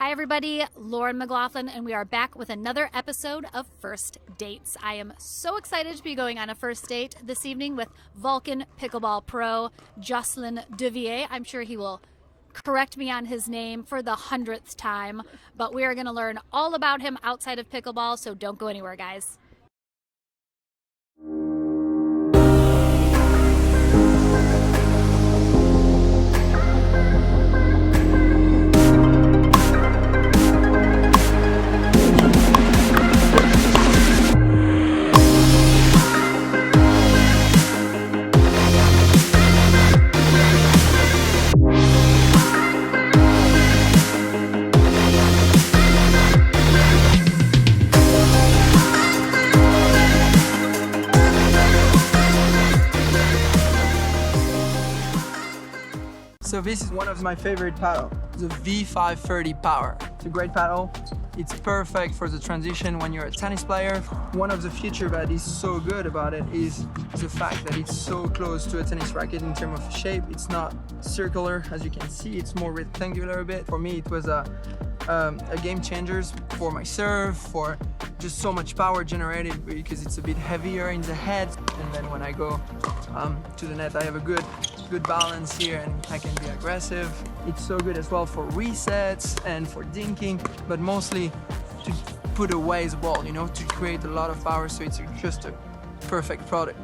Hi everybody, Lauren McLaughlin, and we are back with another episode of First Dates. I am so excited to be going on a first date this evening with Vulcan Pickleball Pro, Jocelyn Devilliers. I'm sure he will correct me on his name for the 100th time, but we are going to learn all about him outside of pickleball, so don't go anywhere, guys. So this is one of my favorite paddle, the V530 Power. It's a great paddle. It's perfect for the transition when you're a tennis player. One of the features that is so good about it is the fact that it's so close to a tennis racket in terms of shape. It's not circular, as you can see, it's more rectangular a bit. For me, it was a game changer for my serve, for just so much power generated because it's a bit heavier in the head. And then when I go to the net, I have a good balance here and I can be aggressive. It's so good as well for resets and for dinking, but mostly to put away the ball, you know, to create a lot of power, so it's just a perfect product.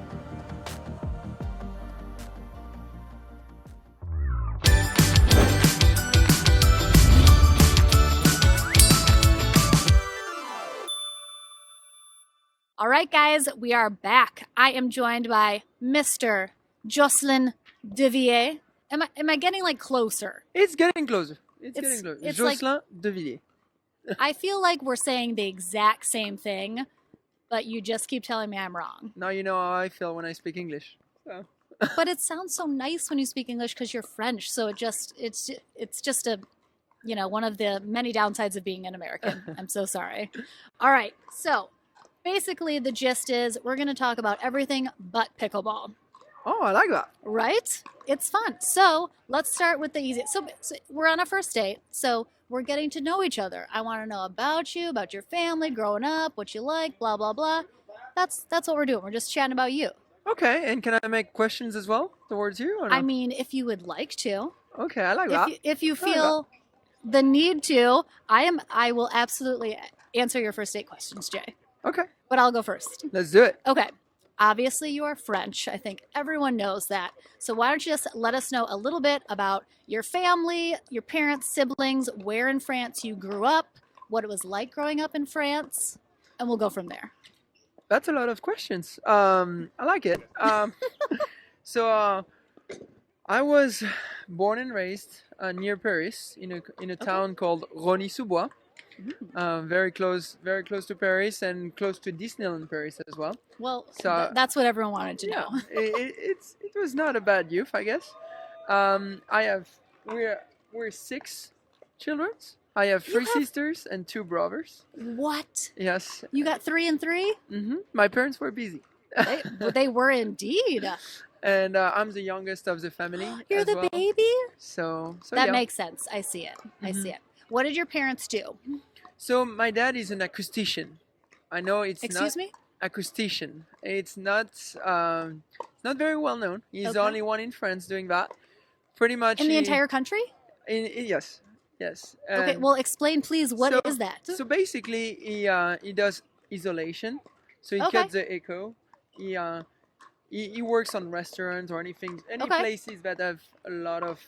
All right, guys, we are back. I am joined by Mr. Jocelyn Devilliers. Am I getting like closer? It's getting closer. It's getting closer. It's Jocelyn Devilliers. I feel like we're saying the exact same thing, but you just keep telling me I'm wrong. Now you know how I feel when I speak English. So. But it sounds so nice when you speak English because you're French. So it's just a, you know, one of the many downsides of being an American. I'm so sorry. All right. So basically the gist is we're going to talk about everything but pickleball. Oh, I like that. Right? It's fun. So let's start with the easiest. So we're on a first date. So we're getting to know each other. I want to know about you, about your family, growing up, what you like, blah, blah, blah. That's what we're doing. We're just chatting about you. Okay, and can I make questions as well towards you? Or no? I mean, if you would like to. Okay, I like that. If you feel the need to, I will absolutely answer your first date questions, Jay. Okay. But I'll go first. Let's do it. Okay. Obviously, you are French. I think everyone knows that. So why don't you just let us know a little bit about your family, your parents, siblings, where in France you grew up, what it was like growing up in France, and we'll go from there. That's a lot of questions. I like it. So I was born and raised near Paris in a town called Rosny-sous-Bois. Very close to Paris and close to Disneyland Paris as well. Well, so, that's what everyone wanted to know. It was not a bad youth, I guess. We're 6 children. I have 3 sisters and 2 brothers. What? Yes. You got 3 and 3? Mm-hmm. My parents were busy. They were indeed. And I'm the youngest of the family. You're as the well. baby? So that yeah. makes sense. I see it. I see it. What did your parents do? So my dad is an acoustician. I know it's Excuse me? Acoustician. It's not very well known. He's the only one in France doing that. Pretty much in the entire country? Yes. Okay. Well, explain, please. What is that? So basically, he does isolation. So he cuts the echo. He works on restaurants or any places that have a lot of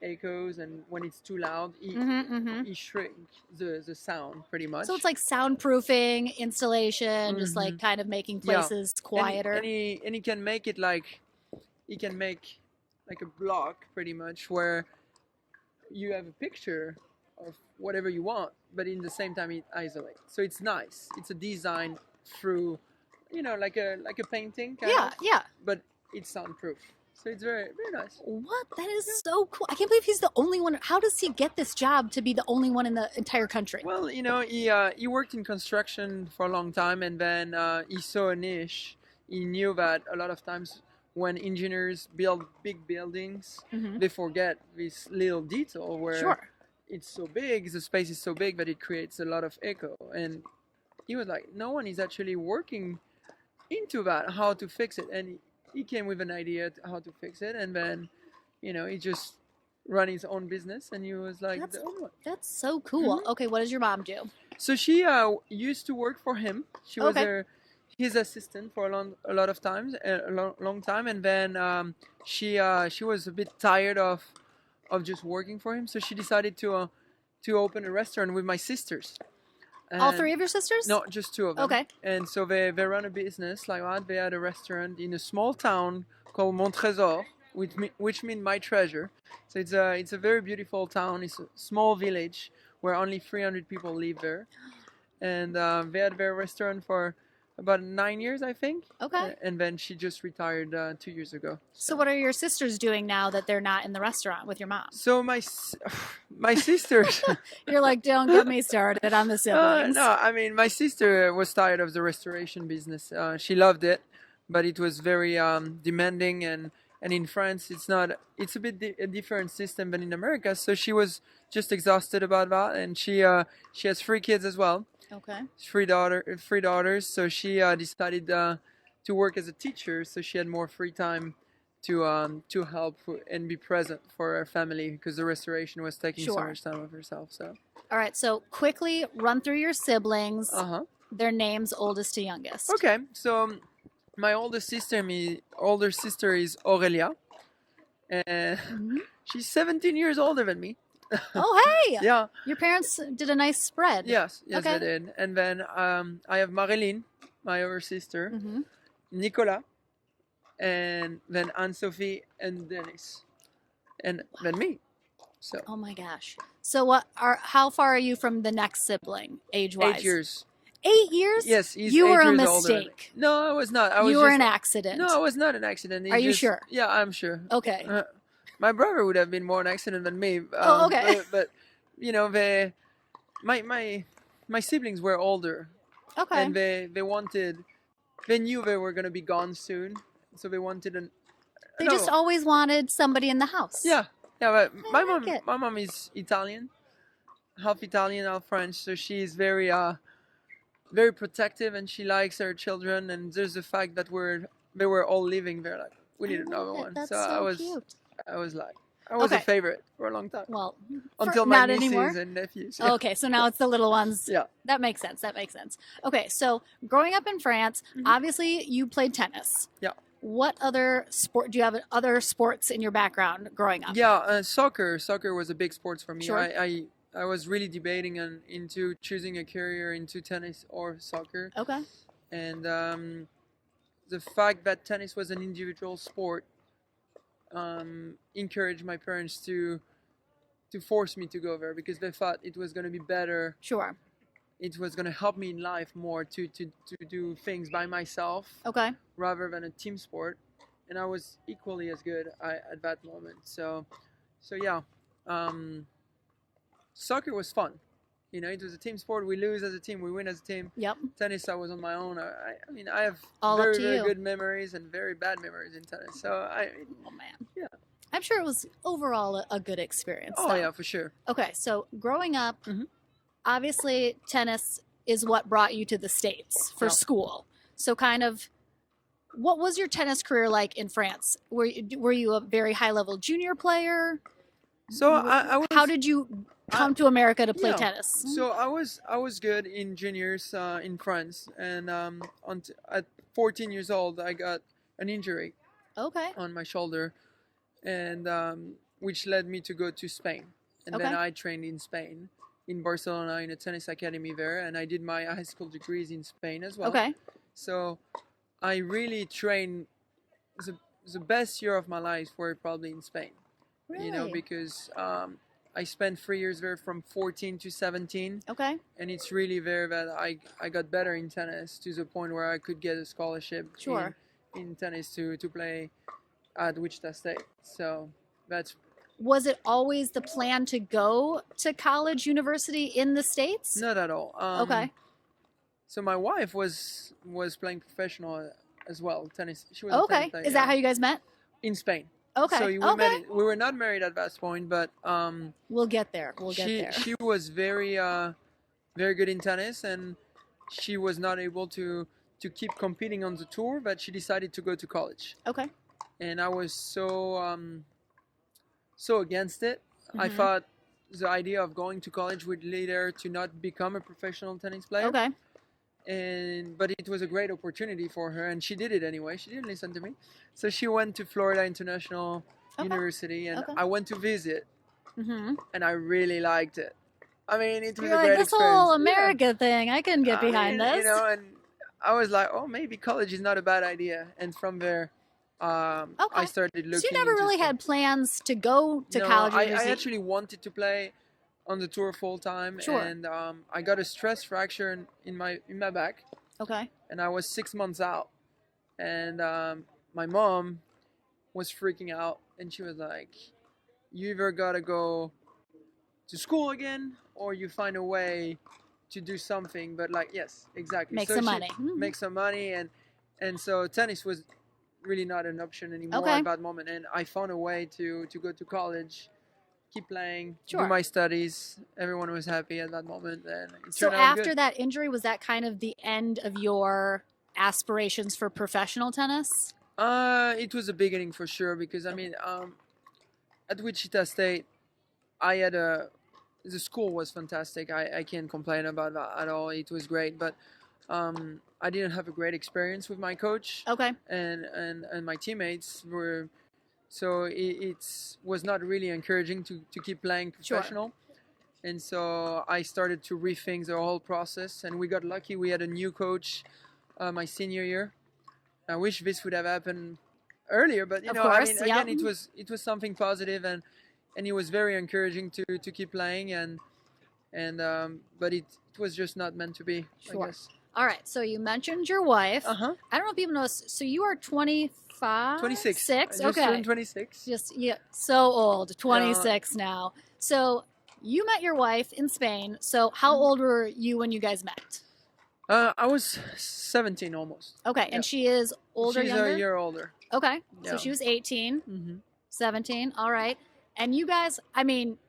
echoes, and when it's too loud, he shrinks the sound pretty much. So it's like soundproofing, installation, just like kind of making places quieter. And he can make it like a block pretty much where you have a picture of whatever you want, but in the same time it isolates. So it's nice. It's a design through, like a painting kind of. Yeah. But it's soundproof. So it's very, very nice. What? That is so cool. I can't believe he's the only one. How does he get this job to be the only one in the entire country? Well, he worked in construction for a long time, and then he saw a niche. He knew that a lot of times when engineers build big buildings, they forget this little detail where it's so big, the space is so big that it creates a lot of echo. And he was like, no one is actually working into that, how to fix it. And he came with an idea how to fix it, and then, he just run his own business, and he was like, That's so cool. Okay, what does your mom do? So she used to work for him. She was his assistant for a lot of times, a long time, and then she was a bit tired of just working for him, so she decided to open a restaurant with my sisters. And all three of your sisters? No, just two of them. Okay. And so they run a business like that. They had a restaurant in a small town called Mon Trésor, which means my treasure. So it's a very beautiful town. It's a small village where only 300 people live there. And they had their restaurant for about 9 years, I think. Okay. And then she just retired 2 years ago. So what are your sisters doing now that they're not in the restaurant with your mom? So my sisters... You're like, don't get me started on the siblings. No, I mean, my sister was tired of the restoration business. She loved it, but it was very demanding, and in France it's a bit a different system than in America. So she was just exhausted about that, and she has 3 kids as well. Okay. 3 daughters. So she decided to work as a teacher, so she had more free time to help and be present for her family, because the restoration was taking so much time of herself. So. All right. So quickly run through your siblings. Their names, oldest to youngest. Okay. So my older sister is Aurelia, and she's 17 years older than me. Oh, hey! Yeah. Your parents did a nice spread. Yes, okay. They did. And then I have Marilyn, my other sister, Nicolas, and then Anne-Sophie and Dennis, and then me. So. Oh my gosh! So how far are you from the next sibling, age-wise? 8 years. 8 years? Yes, he's you 8 were a years mistake. No, I was not. You were an accident. No, I was not an accident. Are you sure? Yeah, I'm sure. Okay. My brother would have been more an accident than me. Okay. But my siblings were older. Okay. And they knew they were gonna be gone soon, so they wanted They just always wanted somebody in the house. Yeah. But my mom is Italian, half Italian, half French, so she's very very protective, and she likes her children. And there's the fact that they were all living there. Like, we need another one. That's so cute. I was a favorite for a long time. Well, until my not nieces anymore? and nephews. Yeah. Okay, so now it's the little ones. Yeah. That makes sense. Okay, so growing up in France, obviously you played tennis. Yeah. What other sport, do you have other sports in your background growing up? Yeah, soccer. Soccer was a big sport for me. Sure. I was really debating into choosing a career into tennis or soccer. Okay. And the fact that tennis was an individual sport encouraged my parents to force me to go there, because they thought it was going to be better. Sure. It was going to help me in life more to do things by myself. Okay. Rather than a team sport, and I was equally as good at that moment. So yeah, soccer was fun. It was a team sport. We lose as a team, we win as a team. Yep. Tennis, I was on my own. I mean, I have all very, up to very you. good memories and very bad memories in tennis. So oh man. Yeah. I'm sure it was overall a good experience. Oh though. yeah, for sure. Okay, so growing up, obviously tennis is what brought you to the States for school. So kind of, what was your tennis career like in France? Were you a very high level junior player? So I was, how did you come to America to play tennis? So I was good in juniors in France, and at 14 years old I got an injury. Okay. On my shoulder, and which led me to go to Spain, and then I trained in Spain, in Barcelona, in a tennis academy there, and I did my high school degrees in Spain as well. Okay. So I really trained. The best year of my life were probably in Spain. Really? Because I spent 3 years there from 14 to 17. Okay. And it's really there that I got better in tennis to the point where I could get a scholarship. Sure. In tennis to play at Wichita State. So that's. Was it always the plan to go to college, university in the States? Not at all. Okay. So my wife was playing professional as well, tennis. She was okay. a tennis player, Is that how you guys met? In Spain. Okay. So we met. We were not married at that point, but we'll get there. We'll get there. She was very good in tennis, and she was not able to keep competing on the tour, but she decided to go to college. Okay. And I was so against it. Mm-hmm. I thought the idea of going to college would lead her to not become a professional tennis player. Okay. But it was a great opportunity for her, and she did it anyway. She didn't listen to me, so she went to Florida International University, and I went to visit, and I really liked it. I mean, it was a great this whole America thing, I can get behind this. You know, and I was like, oh, maybe college is not a bad idea. And from there, I started looking. So you never really had plans to go to college? I actually wanted to play on the tour full time, and I got a stress fracture in my back. Okay. And I was 6 months out, and my mom was freaking out, and she was like, "You either gotta go to school again, or you find a way to do something." But like, yes, exactly. Make some money. Make some money, and so tennis was really not an option anymore at that moment. And I found a way to go to college, keep playing, do my studies. Everyone was happy at that moment. And it so turned out after good. that injury, was that kind of the end of your aspirations for professional tennis? It was a beginning for sure, because I mean, at Wichita State, the school was fantastic. I can't complain about that at all. It was great, but I didn't have a great experience with my coach. Okay. And my teammates were, so it was not really encouraging to keep playing professional. Sure. And so I started to rethink the whole process, and we got lucky. We had a new coach my senior year. I wish this would have happened earlier, but you know, I mean, again, it was something positive, and it was very encouraging to keep playing, but it was just not meant to be. Sure. I guess. All right. So you mentioned your wife. I don't know if people know this. So you are 25? 26. Six? I just turned 26. So old. 26 now. So you met your wife in Spain. So how old were you when you guys met? I was 17 almost. Okay. And she is older, She's younger? a year older. Okay. Yeah. So she was 18, 17. All right. And you guys, I mean,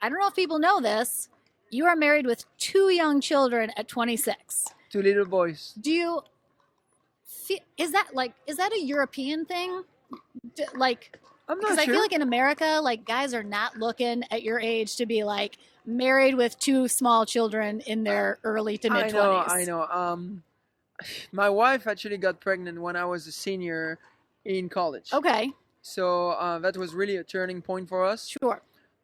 I don't know if people know this. You are married with 2 young children at 26. 2 little boys. Do you feel, is that a European thing? Like, I'm not sure. Because I feel like in America, like, guys are not looking at your age to be like married with 2 small children in their early to mid 20s. I know. My wife actually got pregnant when I was a senior in college. Okay. So that was really a turning point for us. Sure.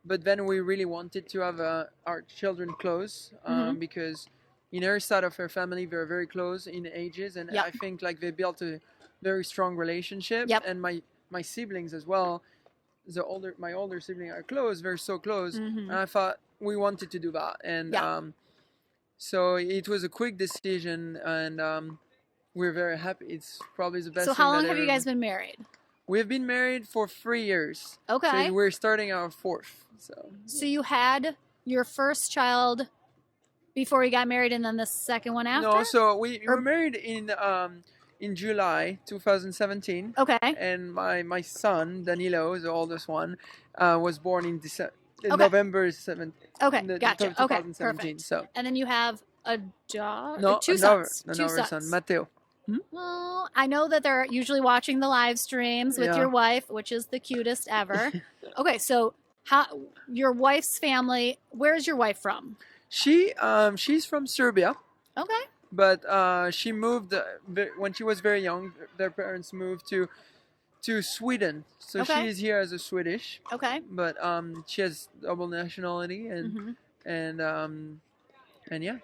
But then we really wanted to have our children close, because in her side of her family, they're very close in ages, and I think like they built a very strong relationship. And my siblings as well, my older sibling are close, they're so close, and I thought we wanted to do that, and so it was a quick decision, and we're very happy. It's probably the best. So how long have you guys been married? We've been married for 3 years. Okay. So we're starting our 4th. So you had your first child before you got married, and then the second one after? No, so we were married in July 2017. Okay. And my son Danilo, the oldest one, was born in November 17th. Okay, gotcha. 2017. Okay, perfect. So. And then you have a daughter. No, two sons. Another son, Matteo. Well, I know that they're usually watching the live streams with your wife, which is the cutest ever. Okay, so your wife's family, where's your wife from? She's from Serbia. Okay. But she moved when she was very young. Their parents moved to Sweden, so she is here as a Swedish. Okay. But she has double nationality, and yeah.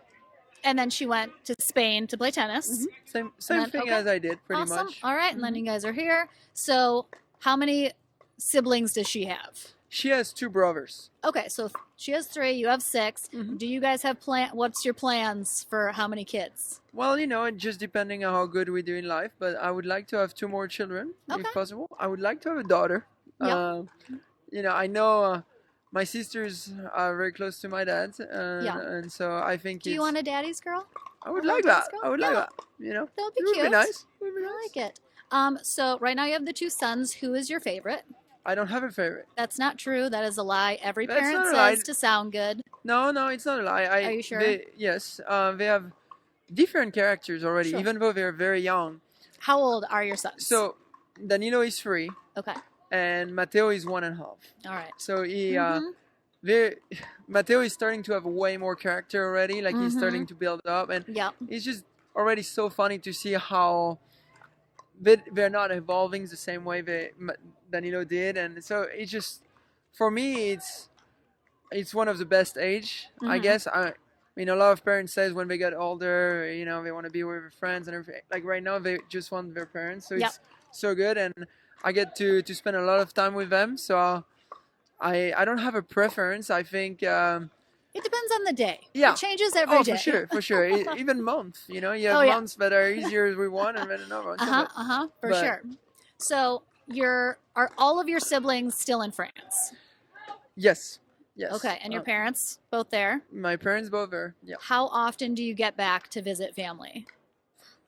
And then she went to Spain to play tennis. Same thing as I did, pretty much. All right, and then you guys are here. So how many siblings does she have? She has 2 brothers. Okay, so she has 3, you have 6. Do you guys have what's your plans for how many kids? Well, you know, just depending on how good we do in life, but I would like to have 2 more children, if possible. I would like to have a daughter. Yep. You know, I know my sisters are very close to my dad, and so I think. Do you want a daddy's girl? I would like that. I would like that. You know, that would be cute. It would be nice. I like it. So right now you have the two sons. Who is your favorite? I don't have a favorite. That's not true. That is a lie. Every That's parent not a lie. says to sound good. No, it's not a lie. Are you sure? Yes, they have different characters already, Sure. even though they're very young. How old are your sons? So Danilo is 3, okay. and Matteo is 1.5. All right. So Mhm. Matteo is starting to have way more character already. Like he's starting to build up, and Yep. it's just already so funny to see how they're not evolving the same way Danilo did, and so it's just, for me, it's one of the best age, I guess. I mean, a lot of parents says when they get older, they want to be with their friends and everything. Like right now, they just want their parents, so it's so good, and I get to spend a lot of time with them. So I don't have a preference. I think. It depends on the day. Yeah. It changes every day. For sure. Even months, you have months that are easier with one and then another one. For sure. So are all of your siblings still in France? Yes. Okay, and your parents both there? My parents both there. Yeah. How often do you get back to visit family?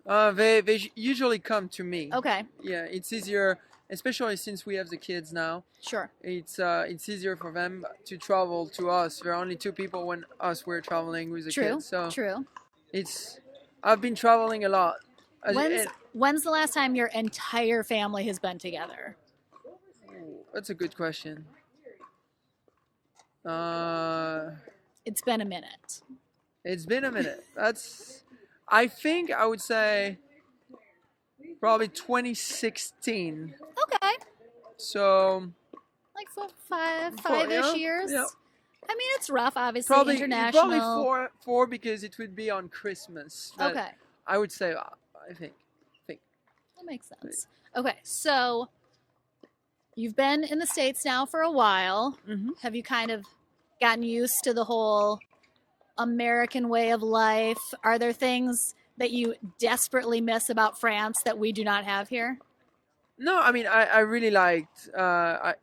They usually come to me. Okay. Yeah, it's easier, especially since we have the kids now. Sure. It's easier for them to travel to us. There are only 2 people when we're traveling with the kids. So True. I've been traveling a lot. When's the last time your entire family has been together? That's a good question. It's been a minute. It's been a minute. I think I would say probably 2016. Okay. So like five-ish years. Yeah. I mean, it's rough, obviously. Probably international. four because it would be on Christmas. Okay. I would say I think. That makes sense. Okay, so you've been in the States now for a while. Have you kind of gotten used to the whole American way of life? Are there things that you desperately miss about France that we do not have here? No, I mean, I really liked,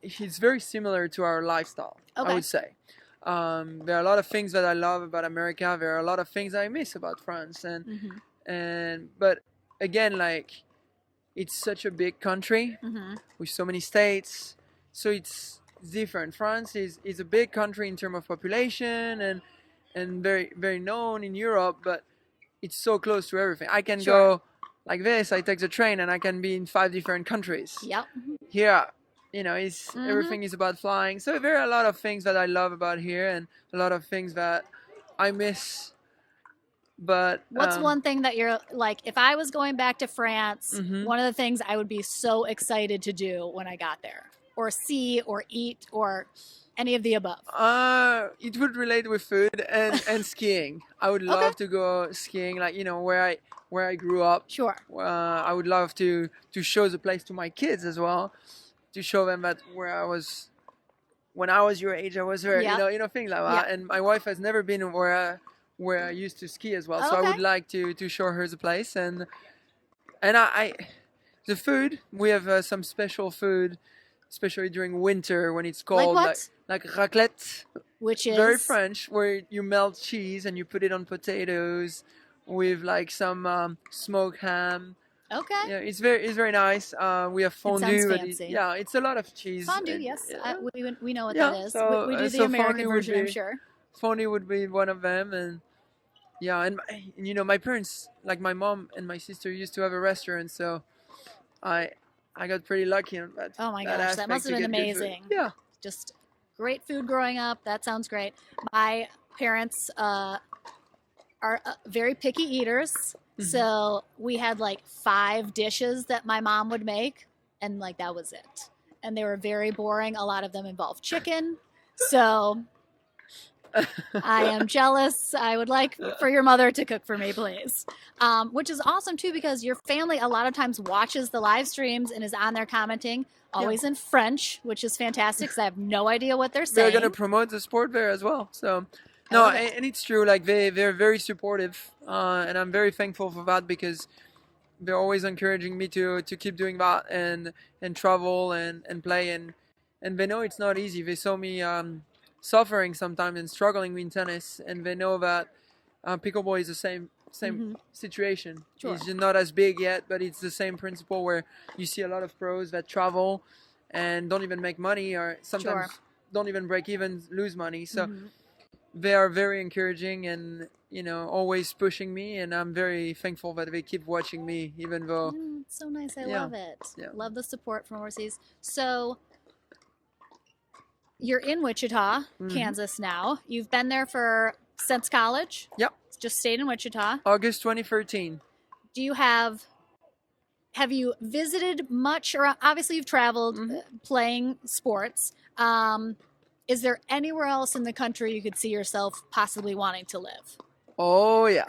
it's very similar to our lifestyle, I would say. There are a lot of things that I love about America. There are a lot of things I miss about France. But again, like, it's such a big country with so many states. So it's different. France is a big country in terms of population and very, very known in Europe, but it's so close to everything. I can go like this, I take the train and I can be in 5 different countries. Yep. Here, everything is about flying. So there are a lot of things that I love about here and a lot of things that I miss. But what's one thing that you're like, if I was going back to France, one of the things I would be so excited to do when I got there, or see or eat or any of the above? It would relate with food and skiing. I would love to go skiing, like, where I grew up. Sure. I would love to show the place to my kids as well, to show them that when I was your age, I was there. Things like that. And my wife has never been where I used to ski as well, so I would like to show her the place. And the food, we have some special food, especially during winter when it's cold, like raclette, which is very French, where you melt cheese and you put it on potatoes with like some smoked ham. Okay. Yeah, it's very nice. We have fondue. It sounds fancy. It's a lot of cheese. Fondue, yes. We know what that is. So, we do the American version, I'm sure. Fondue would be one of them, and my parents, like my mom and my sister, used to have a restaurant, so I got pretty lucky on that. Oh my gosh, that must have been amazing. Yeah. Just great food growing up. That sounds great. My parents are very picky eaters. So we had like 5 dishes that my mom would make, and like that was it. And they were very boring. A lot of them involved chicken. So I am jealous. I would like for your mother to cook for me, please. Which is awesome too, because your family a lot of times watches the live streams and is on there commenting, always in French, which is fantastic because I have no idea what they're saying. They're going to promote the sport there as well. So no, and it's true. Like they're very supportive, and I'm very thankful for that, because they're always encouraging me to keep doing that and travel and play, and they know it's not easy. They saw me suffering sometimes and struggling in tennis, and they know that Pickleball is the same situation. Sure. It's just not as big yet, but it's the same principle where you see a lot of pros that travel and don't even make money, or sometimes don't even break even, lose money. So they are very encouraging and, you know, always pushing me, and I'm very thankful that they keep watching me, even though It's so nice. I love it. Yeah. Love the support from overseas. So you're in Wichita, Kansas now. You've been there since college? Yep. Just stayed in Wichita. August 2013. Do you have you visited much, or obviously you've traveled playing sports? Is there anywhere else in the country you could see yourself possibly wanting to live? Oh yeah.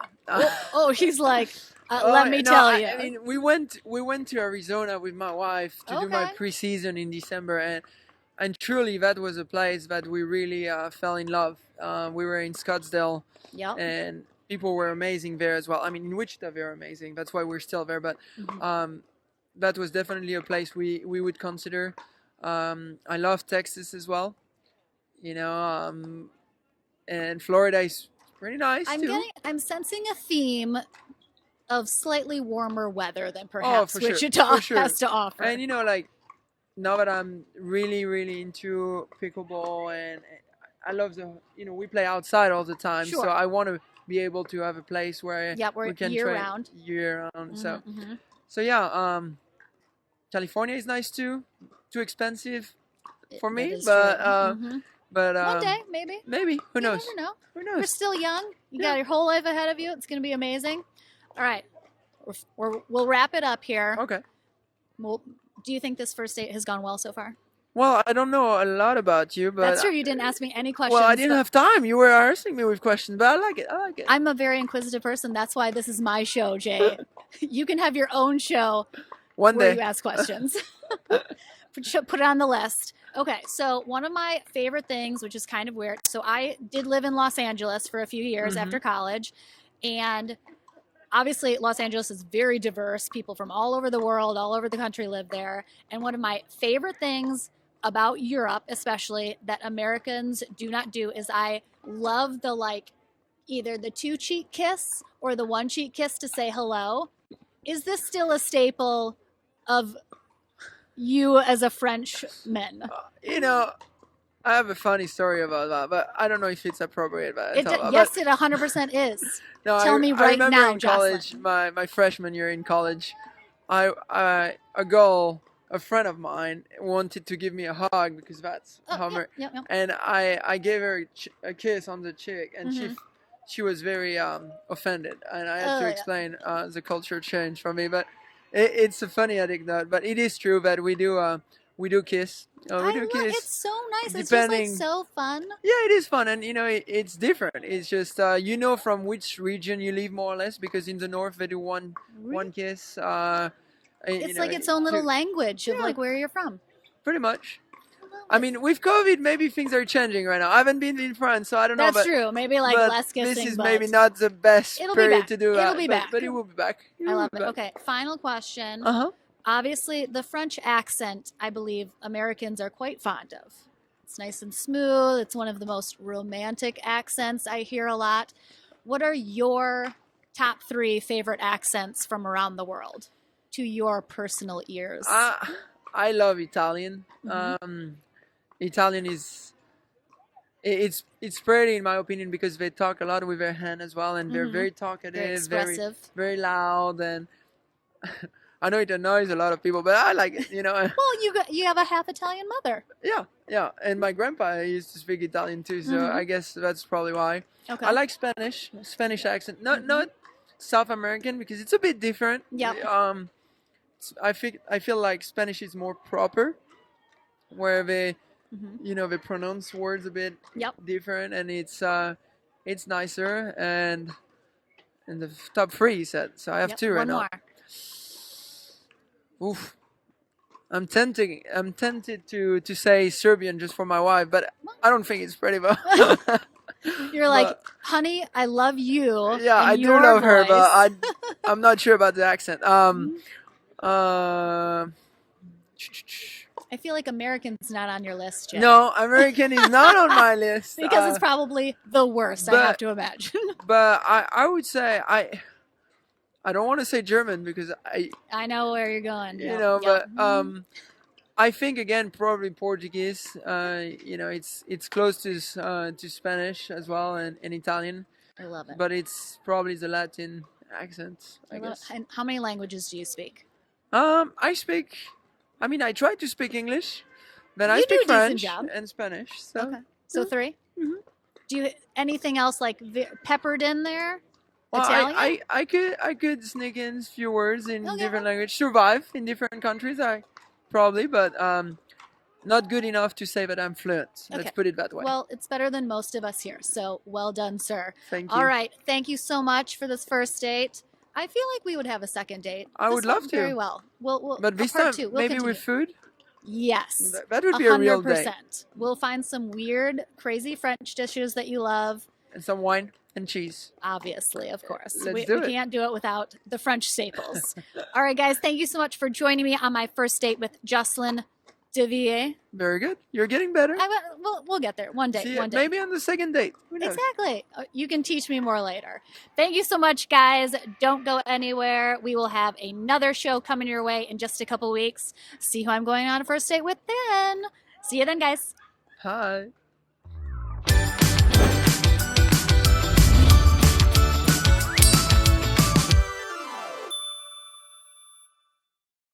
He's like, let me tell you. I mean, we went to Arizona with my wife to do my preseason in December, and truly that was a place that we really fell in love. We were in Scottsdale, and people were amazing there as well. I mean, in Wichita they were amazing. That's why we're still there. But that was definitely a place we would consider. I love Texas as well. You know, and Florida is pretty nice too. I'm sensing a theme of slightly warmer weather than perhaps Wichita has to offer. And you know, like, now that I'm really, really into pickleball, and I love we play outside all the time, so I want to be able to have a place where we can year train round. Year round. So yeah, California is nice too. Too expensive for me, but one day maybe who knows? You never know. Who knows? You're still young. You got your whole life ahead of you. It's going to be amazing. All right, we'll wrap it up here. Okay. Well, do you think this first date has gone well so far? Well, I don't know a lot about you, but that's true. You didn't ask me any questions. Well, I didn't have time. You were asking me with questions, but I like it. I'm a very inquisitive person. That's why this is my show, Jay. You can have your own show one where day. You ask questions. Put it on the list. Okay, so one of my favorite things, which is kind of weird. So I did live in Los Angeles for a few years after college, and obviously Los Angeles is very diverse. People from all over the world, all over the country live there. And one of my favorite things about Europe, especially, that Americans do not do is I love the either the 2-cheek kiss or the 1-cheek kiss to say hello. Is this still a staple of you as a Frenchman? You know, I have a funny story about that, but I don't know if it's appropriate. Yes, it 100% is. No, Tell me right now, now, in college, Jocelyn. my freshman year in college, a friend of mine wanted to give me a hug because that's and I gave her a kiss on the cheek, and she was very offended, and I had to explain the culture change for me. But it's a funny anecdote, but it is true that we do kiss. Kiss. It's so nice. It's just so fun. Yeah, it is fun, and it's different. It's just from which region you live more or less, because in the north they do one kiss. It's like its own little language of where you're from. Pretty much. I mean, with COVID, maybe things are changing right now. I haven't been in France, so I don't know. That's true. Maybe less kissing. This is maybe not the best period to do that. It'll be back. But it will be back. I love it. Okay, final question. Obviously, the French accent, I believe Americans are quite fond of. It's nice and smooth. It's one of the most romantic accents I hear a lot. What are your top 3 favorite accents from around the world to your personal ears? I love Italian. Italian is it's pretty, in my opinion, because they talk a lot with their hand as well, and they're very talkative, very expressive, very loud, and I know it annoys a lot of people, but I like it. Well, you have a half Italian mother. Yeah, and my grandpa used to speak Italian too, so I guess that's probably why. Okay. I like Spanish accent, not South American, because it's a bit different. Yeah. I feel like Spanish is more proper, where they they pronounce words a bit different, and it's nicer. And the top 3 you said, so I have 2 right now. One more. Oof. I'm tempted to say Serbian just for my wife, but I don't think it's pretty well. You're like, honey, I love you. Yeah, I do love her, but I'm not sure about the accent. I feel like American's not on your list, Jay. No, American is not on my list. Because it's probably the worst, I have to imagine. But I would say I don't want to say German because I know where you're going. You know, but I think again probably Portuguese. You know, it's close to Spanish as well and Italian. I love it. But it's probably the Latin accent, I guess. And how many languages do you speak? I speak. I mean, I try to speak English, but I You do speak a decent French job. and Spanish. So. Okay, so 3. Mm-hmm. Do you anything else like peppered in there? Well, Italian? I could sneak in a few words in Okay. different languages. Survive in different countries, but not good enough to say that I'm fluent. Let's put it that way. Well, it's better than most of us here, so well done, sir. Thank you. All right, thank you so much for this first date. I feel like we would have a second date. I would love to. Very well. We'll but this part time, 2. We'll maybe continue. with food? Yes. That would be a real date. 100%. We'll find some weird, crazy French dishes that you love. And some wine and cheese. Obviously, of course. We can't do it without the French staples. All right, guys, thank you so much for joining me on my first date with Jocelyn Devilliers. Very good. You're getting better. We'll get there one day. See, One day. maybe on the second date. Who knows? Exactly. You can teach me more later. Thank you so much, guys. Don't go anywhere. We will have another show coming your way in just a couple weeks. See who I'm going on a first date with then. See you then, guys. Hi.